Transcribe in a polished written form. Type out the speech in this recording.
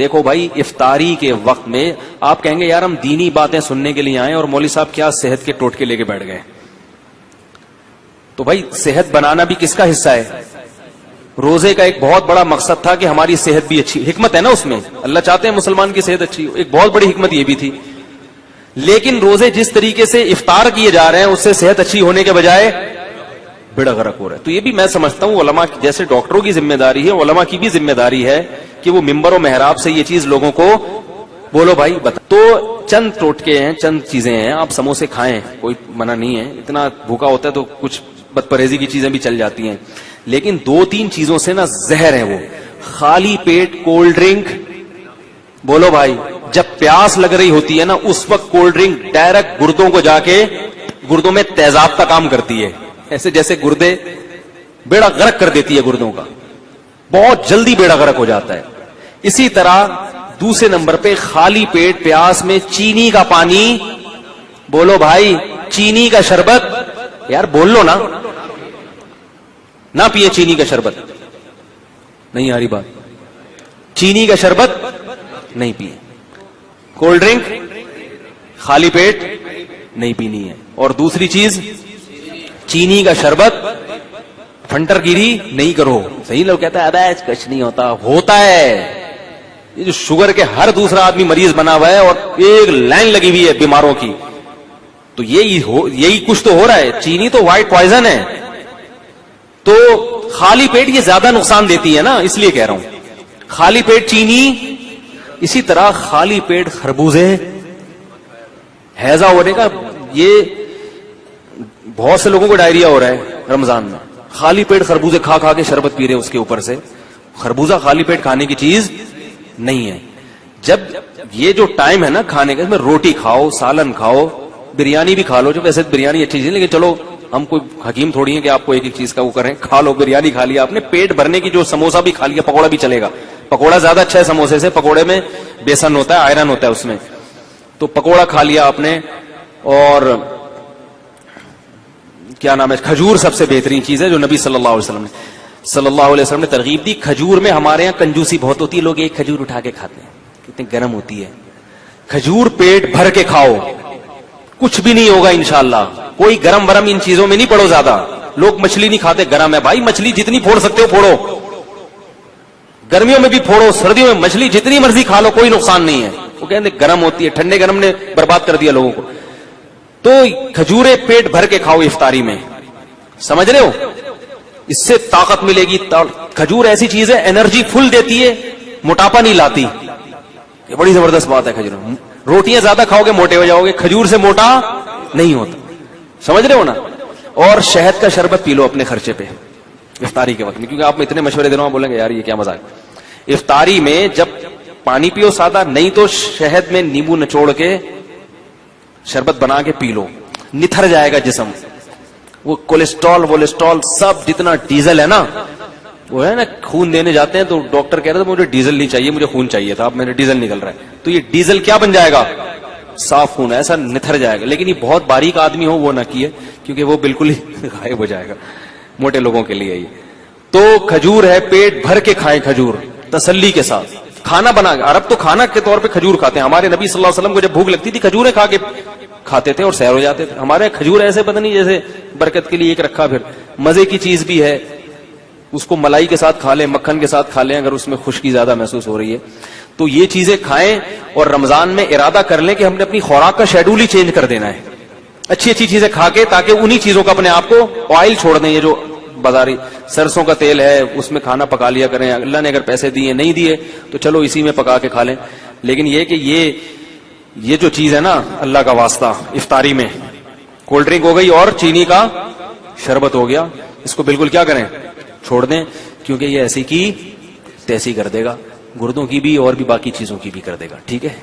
دیکھو بھائی افطاری کے وقت میں آپ کہیں گے یار ہم دینی باتیں سننے کے لیے آئے اور مولوی صاحب کیا صحت کے ٹوٹکے لے کے بیٹھ گئے. تو بھائی صحت بنانا بھی کس کا حصہ ہے؟ روزے کا ایک بہت بڑا مقصد تھا کہ ہماری صحت بھی اچھی، حکمت ہے نا اس میں، اللہ چاہتے ہیں مسلمان کی صحت اچھی ہو، ایک بہت بڑی حکمت یہ بھی تھی. لیکن روزے جس طریقے سے افطار کیے جا رہے ہیں اس سے صحت اچھی ہونے کے بجائے بڑا غرق ہو رہا ہے. تو یہ بھی میں سمجھتا ہوں علماء جیسے ڈاکٹروں کی ذمہ داری ہے، علماء کی بھی ذمہ داری ہے کہ وہ ممبر و محراب سے یہ چیز لوگوں کو بولو بھائی بتا. تو چند ٹوٹکے ہیں، چند چیزیں ہیں. آپ سموسے کھائیں، کوئی منع نہیں ہے، اتنا بھوکا ہوتا ہے تو کچھ بد پرہیزی کی چیزیں بھی چل جاتی ہیں، لیکن 2-3 چیزوں سے نا زہر ہے وہ. خالی پیٹ کولڈ ڈرنک، بولو بھائی جب پیاس لگ رہی ہوتی ہے نا اس وقت کولڈ ڈرنک ڈائریکٹ گردوں کو جا کے گردوں میں تیزاب کا کام کرتی ہے، ایسے جیسے گردے بیڑا غرق کر دیتی ہے گردوں کا، بہت جلدی بیڑا غرق ہو جاتا ہے. اسی طرح دوسرے نمبر پہ خالی پیٹ پیاس میں چینی کا پانی، بولو بھائی چینی کا شربت، یار بول لو نا، نہ پیے چینی کا شربت، نہیں آ رہی بات، چینی کا شربت نہیں پیے. کولڈ ڈرنک خالی پیٹ نہیں پینی ہے. اور دوسری چیز چینی کا شربت فنٹر گیری نہیں کرو. صحیح لوگ کہتا ہے ابے کچھ نہیں ہوتا، ہوتا ہے. یہ جو شوگر کے ہر دوسرا آدمی مریض بنا ہوا ہے اور ایک لائن لگی ہوئی ہے بیماروں کی، تو یہی کچھ تو ہو رہا ہے. چینی تو وائٹ پوائزن ہے، تو خالی پیٹ یہ زیادہ نقصان دیتی ہے نا، اس لیے کہہ رہا ہوں خالی پیٹ چینی. اسی طرح خالی پیٹ خربوزے، ہیضہ ہونے کا، یہ بہت سے لوگوں کو ڈائریا ہو رہا ہے رمضان میں، خالی پیٹ خربوزے کھا کھا کے شربت پی رہے اس کے اوپر سے. خربوزہ خالی پیٹ کھانے کی چیز نہیں ہے. جب یہ جو ٹائم ہے نا کھانے کا، اس میں روٹی کھاؤ، سالن کھاؤ، بریانی بھی کھا لو. جو ویسے بریانی اچھی چیز ہے لیکن چلو ہم کوئی حکیم تھوڑی ہیں کہ آپ کو ایک ایک چیز کا وہ کریں. کھا لو، بریانی کھا لیا آپ نے، پیٹ بھرنے کی، جو سموسا بھی کھا لیا، پکوڑا بھی چلے گا. پکوڑا زیادہ اچھا ہے سموسے سے، پکوڑے میں بیسن ہوتا ہے، آئرن ہوتا ہے اس میں. تو پکوڑا کھا لیا آپ نے. اور کیا نام ہے، کھجور سب سے بہترین چیز ہے جو نبی صلی اللہ علیہ وسلم نے ترغیب دی. کھجور میں ہمارے یہاں کنجوسی بہت ہوتی ہے، لوگ ایک کھجور اٹھا کے کھاتے ہیں، کتنی گرم ہوتی ہے. کھجور پیٹ بھر کے کھاؤ، کچھ بھی نہیں ہوگا انشاءاللہ. کوئی گرم ورم ان چیزوں میں نہیں پڑو زیادہ. لوگ مچھلی نہیں کھاتے، گرم ہے بھائی، مچھلی جتنی پھوڑ سکتے ہو پھوڑو، گرمیوں میں بھی پھوڑو، سردیوں میں مچھلی جتنی مرضی کھا لو، کوئی نقصان نہیں ہے. وہ کہتے ہیں گرم ہوتی ہے، ٹھنڈے گرم نے برباد کر دیا لوگوں کو. تو کھجورے پیٹ بھر کے کھاؤ افطاری میں، سمجھ رہے ہو، اس سے طاقت ملے گی. کھجور ایسی چیز ہے انرجی فل دیتی ہے، موٹاپا نہیں لاتی. یہ بڑی زبردست بات ہے. کھجور، روٹیاں زیادہ کھاؤ گے موٹے ہو جاؤ گے، کھجور سے موٹا نہیں ہوتا. سمجھ رہے ہو نا. اور شہد کا شربت پی لو اپنے خرچے پہ افطاری کے وقت میں، کیونکہ آپ اتنے مشورے دے رہے ہو، بولیں گے یار یہ کیا مزاق. افطاری میں جب پانی پیو سادہ، نہیں تو شہد میں نیمبو نچوڑ کے شربت بنا کے پی لو، نتھر جائے گا جسم. وہ کولیسٹرول سب جتنا ڈیزل ہے نا، وہ ہے نا، خون دینے جاتے ہیں تو ڈاکٹر کہہ رہے تھے مجھے ڈیزل نہیں چاہیے، مجھے خون چاہیے تھا، اب میرے ڈیزل نکل رہا ہے. تو یہ ڈیزل کیا بن جائے گا؟ صاف خون، ایسا نتھر جائے گا. لیکن یہ بہت باریک آدمی ہو وہ نہ کیے، کیونکہ وہ بالکل ہی غائب ہو جائے گا. موٹے لوگوں کے لیے یہ. تو کھجور ہے، پیٹ بھر کے کھائیں کھجور تسلی کے ساتھ. کھانا بنا کے، عرب تو کھانا کے طور پہ کھجور کھاتے ہیں. ہمارے نبی صلی اللہ علیہ وسلم کو جب بھوک لگتی تھی کھجوریں کھا کے کھاتے تھے اور سیر ہو جاتے تھے. ہمارے کھجور ایسے پتہ نہیں جیسے برکت کے لیے ایک رکھا، پھر مزے کی چیز بھی ہے. اس کو ملائی کے ساتھ کھا لیں، مکھن کے ساتھ کھا لیں اگر اس میں خشکی زیادہ محسوس ہو رہی ہے تو. یہ چیزیں کھائیں اور رمضان میں ارادہ کر لیں کہ ہم نے اپنی خوراک کا شیڈول ہی چینج کر دینا ہے، اچھی اچھی چیزیں کھا کے، تاکہ انہی چیزوں کا اپنے آپ کو آئل چھوڑ دیں. یہ جو بازاری سرسوں کا تیل ہے اس میں کھانا پکا لیا کریں. اللہ نے اگر پیسے دیے نہیں دیے تو چلو اسی میں پکا کے کھا لیں. لیکن یہ کہ یہ جو چیز ہے نا، اللہ کا واسطہ، افطاری میں کولڈ ڈرنک ہو گئی اور چینی کا شربت ہو گیا، اس کو بالکل کیا کریں، چھوڑ دیں. کیونکہ یہ ایسی کی تیسی کر دے گا، گردوں کی بھی اور بھی باقی چیزوں کی بھی کر دے گا. ٹھیک ہے.